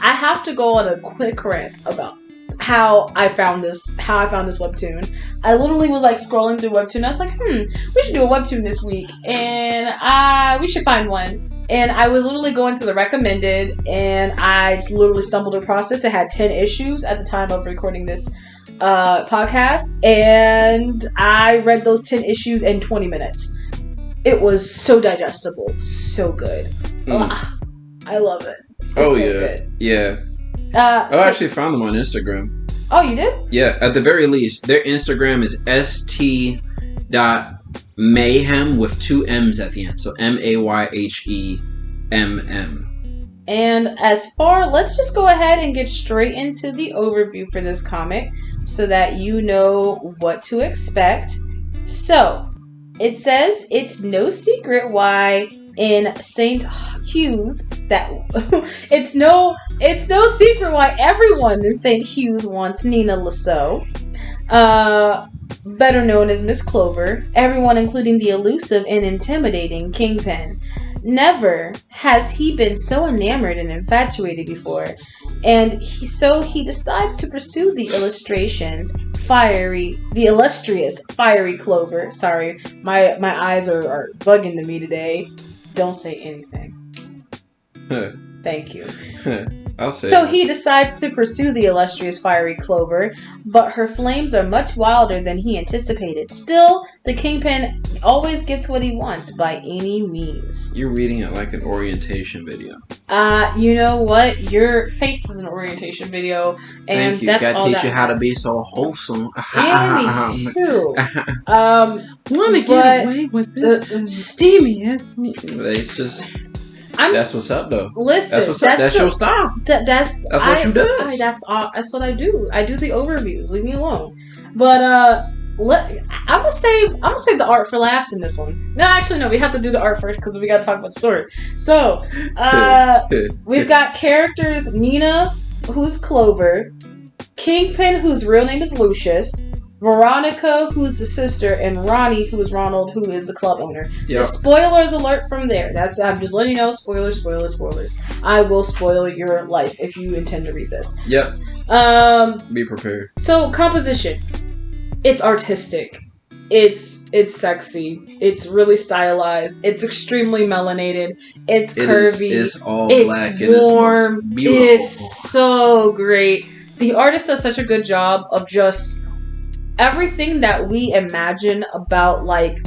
have to go on a quick rant about how I found this webtoon. I literally was like scrolling through webtoon. I was like, we should do a webtoon this week, and we should find one. And I was literally going to the recommended, and I just literally stumbled across this. It had 10 issues at the time of recording this podcast, and I read those 10 issues in 20 minutes. It was so digestible, so good. I love it. It's yeah. I actually found them on Instagram. Oh, you did? Yeah, at the very least, their Instagram is st.mayhem with 2 M's at the end. So MAYHEMM. And let's just go ahead and get straight into the overview for this comic so that you know what to expect. So, it says it's no secret why in St. Hugh's that it's no secret why everyone in St. Hugh's wants Nina Lasso. better known as Miss Clover, everyone including the elusive and intimidating Kingpin. Never has he been so enamored and infatuated before, and he decides to pursue the illustrious fiery Clover. Sorry, my eyes are bugging to me today. Don't say anything. Thank you. I'll say. So he decides to pursue the illustrious fiery Clover, but her flames are much wilder than he anticipated. Still, the Kingpin always gets what he wants by any means. You're reading it like an orientation video. You know what? Your face is an orientation video, and Thank you. that's Gotta all teach that you how to matters. be so wholesome. Anywho, Want to get away with this steamy ass meat. It's just. That's what's up, though. Listen, that's what's up. That's your style. That's what you do. That's what I do. I do the overviews. Leave me alone. But I'm gonna save the art for last in this one. No, actually, no. We have to do the art first because we got to talk about the story. So, we've got characters: Nina, who's Clover; Kingpin, whose real name is Lucius; Veronica, who's the sister; and Ronnie, who is Ronald, who is the club owner. Yep. The spoilers alert from there. I'm just letting you know. Spoilers. I will spoil your life if you intend to read this. Yep. Be prepared. So composition, it's artistic. It's sexy. It's really stylized. It's extremely melanated. It's curvy. It's all it's black warm. And it's beautiful. It's so great. The artist does such a good job of just everything that we imagine about, like,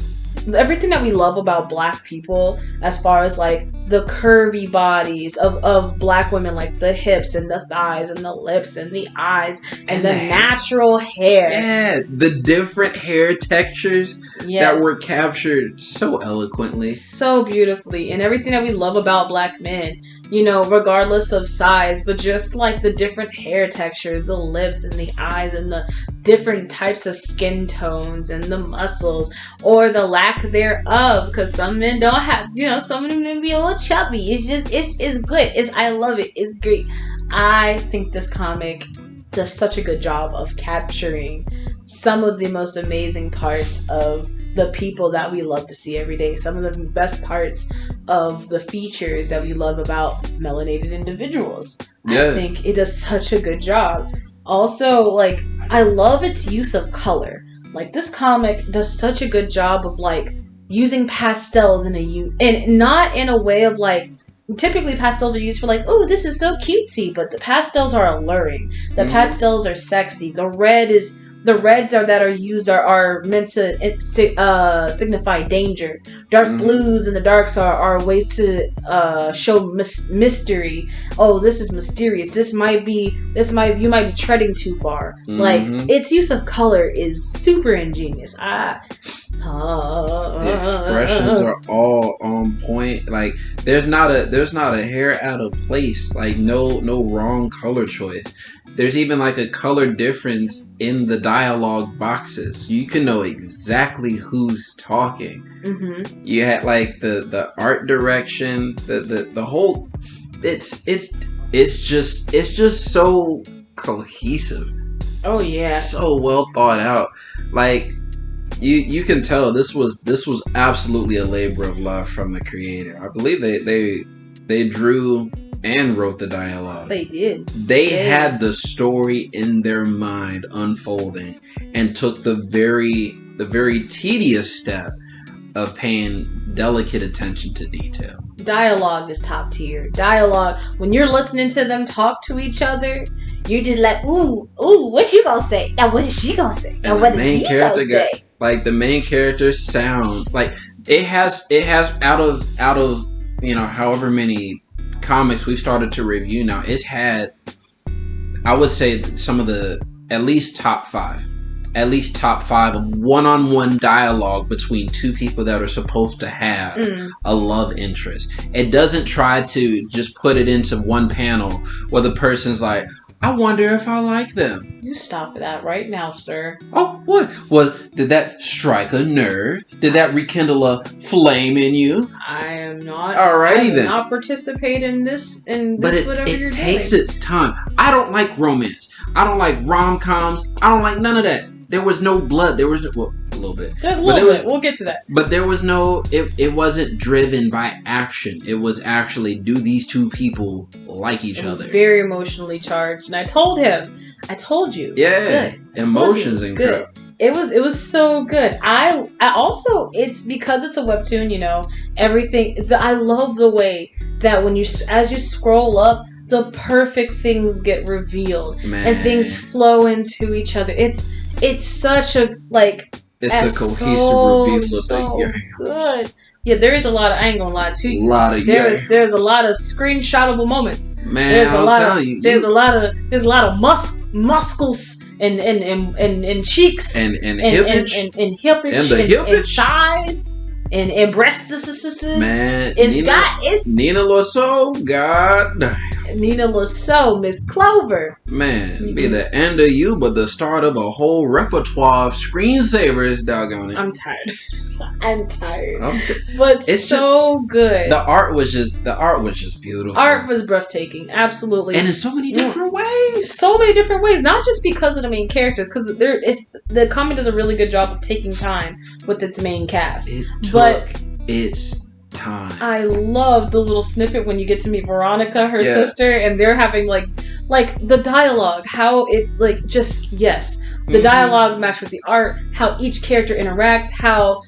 everything that we love about Black people, as far as like the curvy bodies of Black women, like the hips and the thighs and the lips and the eyes and the natural hair. Yeah, the different hair textures that were captured so eloquently, so beautifully, and everything that we love about Black men, you know, regardless of size, but just like the different hair textures, the lips and the eyes and the different types of skin tones and the muscles or the lack thereof, because some men don't have, you know, some of them be a little chubby. It's just it's good. I love it. It's great. I think this comic does such a good job of capturing some of the most amazing parts of the people that we love to see every day. Some of the best parts of the features that we love about melanated individuals. I think it does such a good job. Also, like, I love its use of color. Like, this comic does such a good job of, like, using pastels and not in a way of, like, typically pastels are used for, like, oh, this is so cutesy, but the pastels are alluring. The pastels are sexy. The reds that are used are meant to signify danger. Dark blues and the darks are ways to show mystery. Oh, this is mysterious. You might be treading too far. Like, its use of color is super ingenious. The expressions are all on point. Like, there's not a hair out of place. Like, no wrong color choice. There's even like a color difference in the dialogue boxes. You can know exactly who's talking. You had like the art direction, the whole. It's just so cohesive. Oh yeah, so well thought out. Like, you can tell this was absolutely a labor of love from the creator. I believe they drew and wrote the dialogue. They did. They had the story in their mind unfolding and took the very tedious step of paying delicate attention to detail. Dialogue is top tier. Dialogue, when you're listening to them talk to each other, you're just like, ooh, what you gonna say? Now what is she gonna say? Now what is he gonna say? Like, the main character sounds like it has out of you know, however many comics we've started to review now, it's had, I would say, some of the at least top five of one-on-one dialogue between two people that are supposed to have a love interest. It doesn't try to just put it into one panel where the person's like, I wonder if I like them. You stop that right now, sir. Oh, what? Well, did that strike a nerve? Did that rekindle a flame in you? I am not. Alrighty then. Not participate in this. But it takes its time. I don't like romance. I don't like rom-coms. I don't like none of that. there was no blood. There was a little bit. There's a little bit. We'll get to that. But there was no. It wasn't driven by action. It was actually, do these two people like each other? It was very emotionally charged, and I told him. I told you. Yeah, emotions and crap. It was so good. I also, it's because it's a webtoon, you know, everything. I love the way that as you scroll up, the perfect things get revealed. Man. And things flow into each other. It's such a it's a cohesive reveal of it. Good. Yeah, there is a lot of, I ain't gonna lie to you. There's a lot of screenshotable moments. Man, there's a lot of muscles and cheeks and hippage and hippage and thighs and breasts. Man, it's Nina Lasso, God. Nina Lasso, Miss Clover. Man, be the end of you, but the start of a whole repertoire of screensavers, doggone it. I'm tired. But it's so good. The art was just beautiful. Art was breathtaking, absolutely. And in so many different ways. So many different ways. Not just because of the main characters, because the comic does a really good job of taking time with its main cast. It took its time. I love the little snippet when you get to meet Veronica, her sister, and they're having like the dialogue, how it the dialogue matched with the art, how each character interacts, how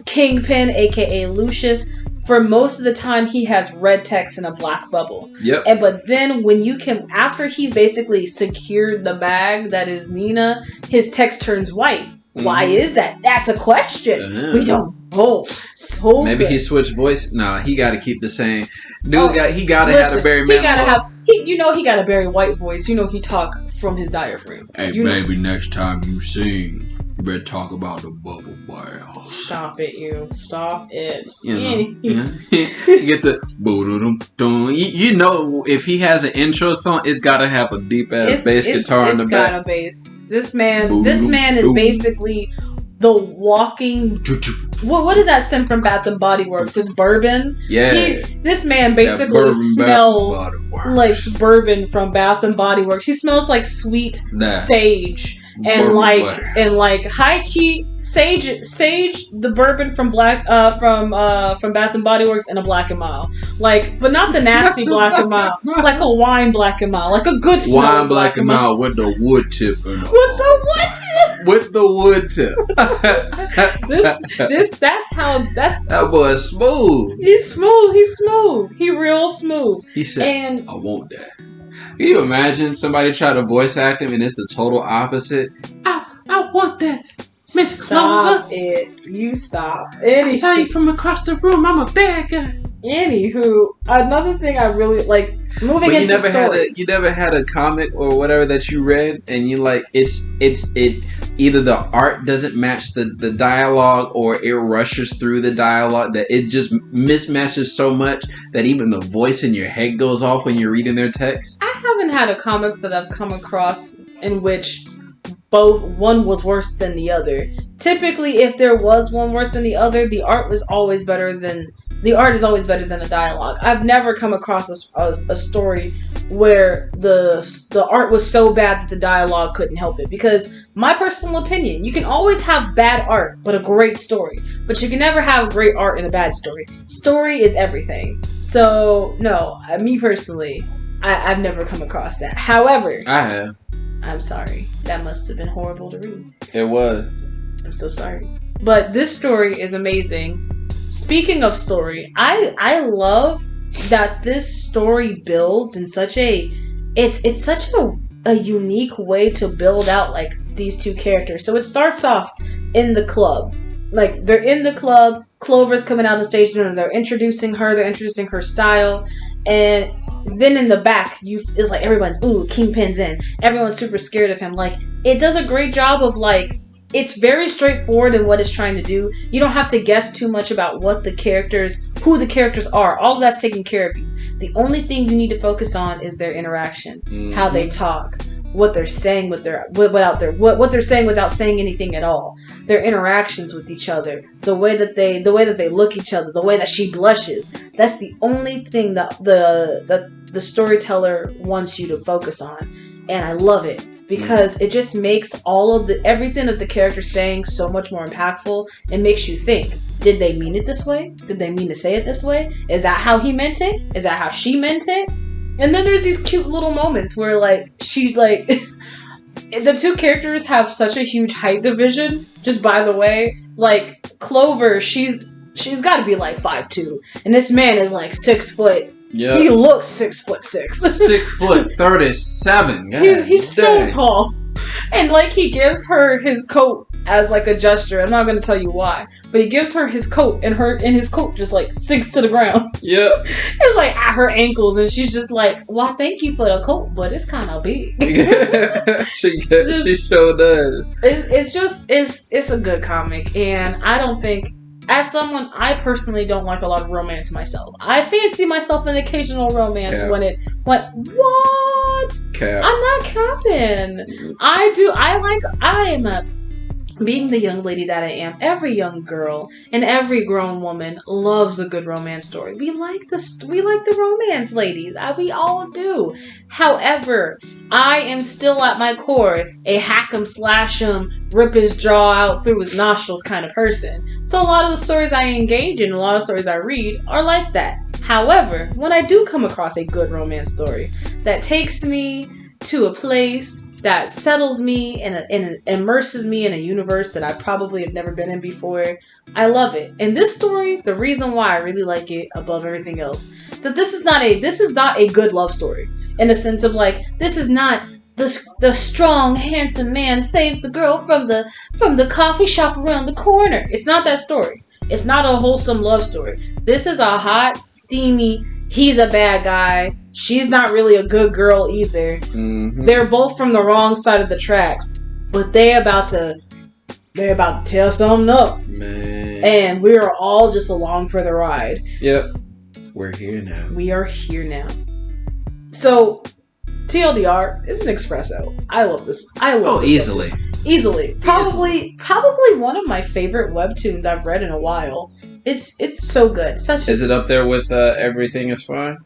Kingpin, aka Lucius, for most of the time he has red text in a black bubble. Yep. But then when after he's basically secured the bag that is Nina, his text turns white. Why is that? That's a question. We don't know. So maybe he switched voice. Nah, he got to keep the same. He gotta have a Barry Manilow. He got a Barry White voice. You know he talk from his diaphragm. Hey, baby, next time you sing, you better talk about the bubble bath. Stop it, you. Stop it. You get the you know, if he has an intro song, it's gotta have a deep ass bass guitar in the back. It's got a bass. This man is basically the walking. What is that scent from Bath and Body Works? Is bourbon? Yeah. This man basically smells like bourbon from Bath and Body Works. He smells like sweet sage and high key sage, the bourbon from Blaque, from Bath and Body Works, and a Black and Mild, but not the nasty Black and Mild, like a wine Black and Mild, like a good wine Black and Mild with the wood tip in it. With the wood tip. That boy is smooth. He's smooth. He real smooth. He said, I want that. Can you imagine somebody try to voice act him and it's the total opposite? I want that. Miss Clover. Stop it. You stop. I saw you from across the room. I'm a bad guy. Anywho, another thing I really like, moving into story. You never had a comic or whatever that you read and you it either the art doesn't match the dialogue or it rushes through the dialogue, that it just mismatches so much that even the voice in your head goes off when you're reading their text. I haven't had a comic that I've come across in which one was worse than the other. Typically, if there was one worse than the other, the art is always better than the dialogue. I've never come across a story where the art was so bad that the dialogue couldn't help it. Because my personal opinion, you can always have bad art but a great story, but you can never have great art and a bad story. Story is everything. So no, me personally, I've never come across that. However, I have. I'm sorry. That must have been horrible to read. It was. I'm so sorry. But this story is amazing. Speaking of story, I love that this story builds in such it's such a unique way to build out these two characters. So it starts off in the club. They're in the club, Clover's coming out on the stage and they're introducing her style, and then in the back, it's like everyone's, ooh, Kingpin's in. Everyone's super scared of him. It does a great job of it's very straightforward in what it's trying to do. You don't have to guess too much about who the characters are. All of that's taken care of you. The only thing you need to focus on is their interaction, how they talk, what they're saying what they're saying without saying anything at all. Their interactions with each other, the way that they look at each other, the way that she blushes. That's the only thing that the storyteller wants you to focus on, and I love it. because it just makes everything that the character's saying so much more impactful. It makes you think, did they mean it this way? Did they mean to say it this way? Is that how he meant it? Is that how she meant it? And then there's these cute little moments where, like, she's like, the two characters have such a huge height division. Just by the way, like, Clover, she's got to be like 5'2", and this man is like 6 foot. Yeah, he looks 6'6". 6'37". He's so tall, and like he gives her his coat as like a gesture. I'm not going to tell you why, but he gives her his coat, and his coat just like sinks to the ground. Yep, it's like at her ankles, and she's just like, "Well, thank you for the coat, but it's kind of big." she sure does. It's a good comic, and I don't think. As someone, I personally don't like a lot of romance myself. I fancy myself an occasional romance when it went, what? Cap. I'm not capping. Being the young lady that I am, every young girl and every grown woman loves a good romance story. We like the romance ladies. We all do. However, I am still at my core a hack 'em, slash 'em, rip his jaw out through his nostrils kind of person. So a lot of the stories I engage in, a lot of stories I read are like that. However, when I do come across a good romance story that takes me to a place that settles me and immerses me in a universe that I probably have never been in before, I love it. And this story, the reason why I really like it above everything else, that this is not a good love story in the sense of like, this is not the strong, handsome man saves the girl from the coffee shop around the corner. It's not that story. It's not a wholesome love story. This is a hot, steamy, he's a bad guy, she's not really a good girl either. Mm-hmm. They're both from the wrong side of the tracks, but they're about to tear something up. Man. And we're all just along for the ride. Yep. We're here now. We are here now. So, TLDR is an espresso. I love this. This easily. Webtoon. Easily. Probably one of my favorite webtoons I've read in a while. It's so good. Is it up there with Everything Is Fine?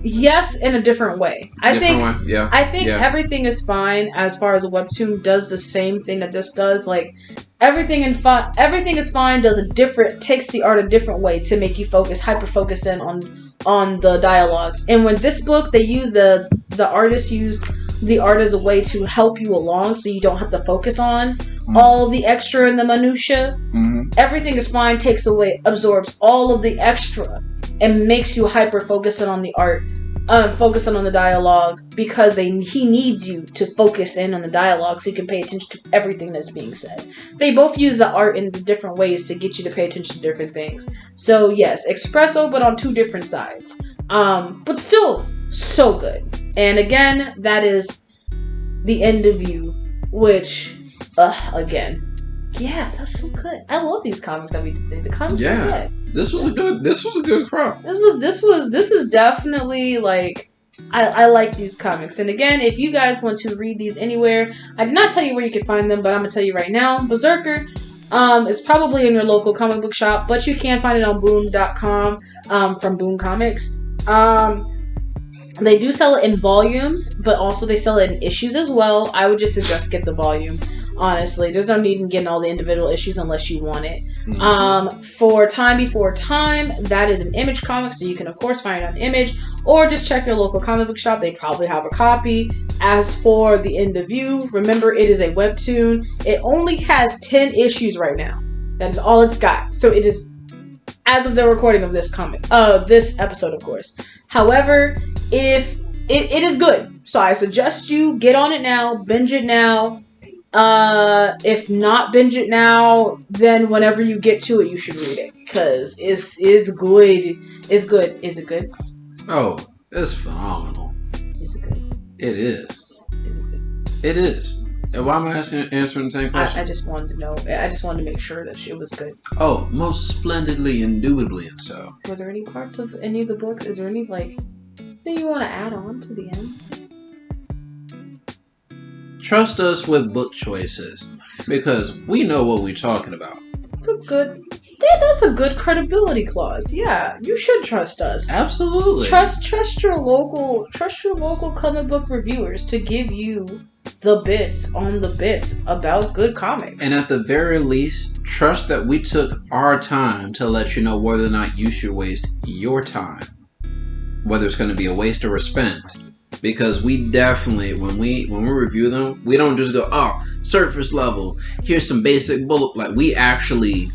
Yes, in a different way. I think Everything Is Fine, as far as a webtoon, does the same thing that this does. Like, Everything Is Fine takes the art a different way to make you hyper focus in on the dialogue. And with this book, they use the artists use the art as a way to help you along, so you don't have to focus on all the extra and the minutia. Mm-hmm. Everything Is Fine absorbs all of the extra and makes you hyper focusing on the art, focusing on the dialogue, because he needs you to focus in on the dialogue so you can pay attention to everything that's being said. They both use the art in different ways to get you to pay attention to different things. So yes, espresso, but on two different sides. But still so good. And again, that is The End of You, which again, yeah, that's so good. I love these comics that we did today. The comics are good. This was a good crop. This is definitely like, I like these comics. And again, if you guys want to read these anywhere, I did not tell you where you can find them, but I'm gonna tell you right now. BRZRKR is probably in your local comic book shop, but you can find it on boom.com from Boom Comics. They do sell it in volumes, but also they sell it in issues as well. I would just suggest get the volume. Honestly, there's no need in getting all the individual issues unless you want it. Mm-hmm. For Time Before Time, that is an Image comic, so you can of course find it on Image, or just check your local comic book shop. They probably have a copy. As for The End of You, remember it is a webtoon. It only has 10 issues right now. That is all it's got. So it is, as of the recording of this this episode, of course. However, if it is good, so I suggest you get on it now, binge it now. If not binge it now, then whenever you get to it, you should read it, because it's good. It's good. Is it good? Oh, it's phenomenal. Is it good? It is. Is it good? It is. And why am I answering the same question? I just wanted to know. I just wanted to make sure that it was good. Oh, most splendidly, indubitably, and so. Were there any parts of any of the books? Is there any thing you want to add on to the end? Trust us with book choices, because we know what we're talking about. It's a good That's a good credibility clause. Yeah, you should trust us. Absolutely. Trust your local comic book reviewers to give you the bits on the bits about good comics. And at the very least, trust that we took our time to let you know whether or not you should waste your time. Whether it's going to be a waste or a spend. Because we definitely, when we review them, we don't just go, oh, surface level, here's some basic bullet. Like, we actually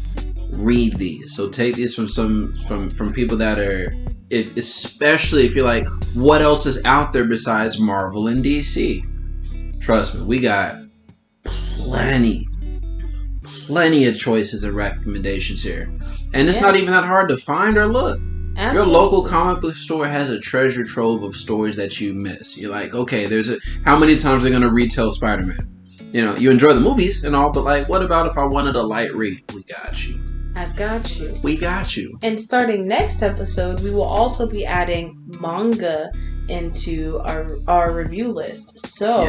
read these. So take these from people that are, especially if you're like, what else is out there besides Marvel and DC? Trust me, we got plenty of choices and recommendations here. And it's not even that hard to find or look. Absolutely. Your local comic book store has a treasure trove of stories that you miss. You're like, okay, how many times are they going to retell Spider-Man? You know, you enjoy the movies and all, but like, what about if I wanted a light read? We got you. I've got you. We got you. And starting next episode, we will also be adding manga into our review list. So,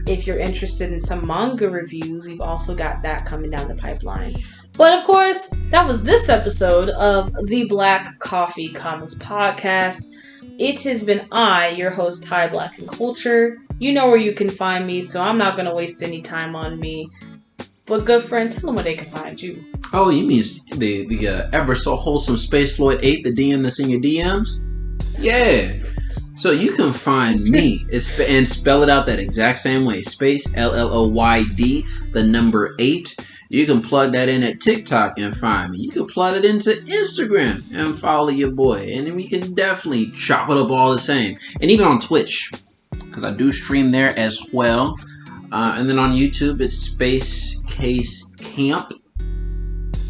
if you're interested in some manga reviews, we've also got that coming down the pipeline. But of course, that was this episode of the Black Coffee Comics Podcast. It has been I, your host, Ty Black and Kulture. You know where you can find me, so I'm not going to waste any time on me. But good friend, tell them where they can find you. Oh, you mean the ever so wholesome Space Lloyd 8, the DM that's in your DMs? Yeah. So you can find me and spell it out that exact same way. Space LLOYD, the number 8. You can plug that in at TikTok and find me. You can plug it into Instagram and follow your boy. And then we can definitely chop it up all the same. And even on Twitch, because I do stream there as well. And then on YouTube, it's Space Case Camp.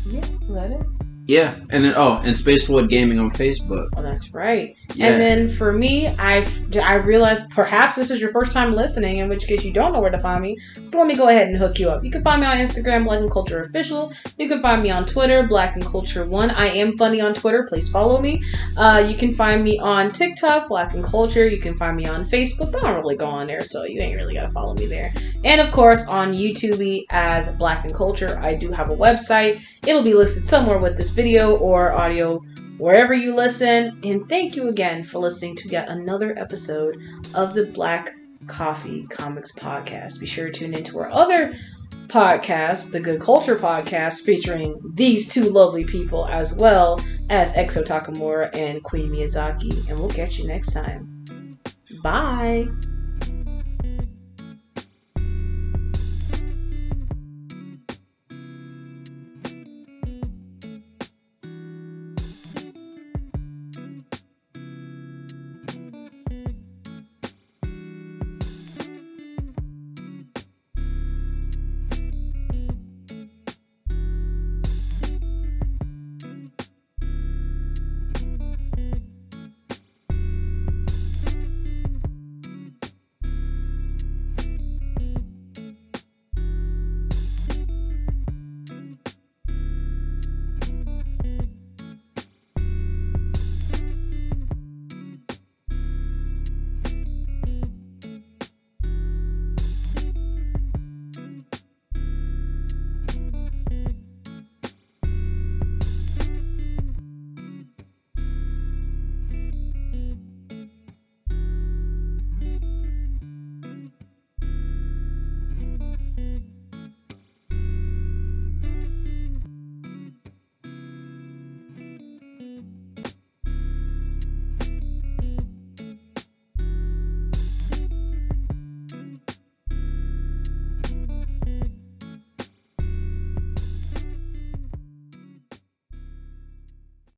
Yeah, is that it? Yeah, and then and Space Lloyd Gaming on Facebook. Oh, that's right. Yeah. And then for me, I realized perhaps this is your first time listening, in which case you don't know where to find me. So let me go ahead and hook you up. You can find me on Instagram, Black and Culture Official. You can find me on Twitter, Black and Culture 1. I am funny on Twitter. Please follow me. You can find me on TikTok, Black and Culture. You can find me on Facebook, but I don't really go on there, so you ain't really got to follow me there. And of course, on YouTube as Black and Culture. I do have a website. It'll be listed somewhere with this video or audio, wherever you listen. And thank you again for listening to yet another episode of the Black Coffee Comics Podcast. Be sure to tune into our other podcast, the Good Culture Podcast, featuring these two lovely people as well as Exo Takamura and Queen Miyazaki. And we'll catch you next time. Bye.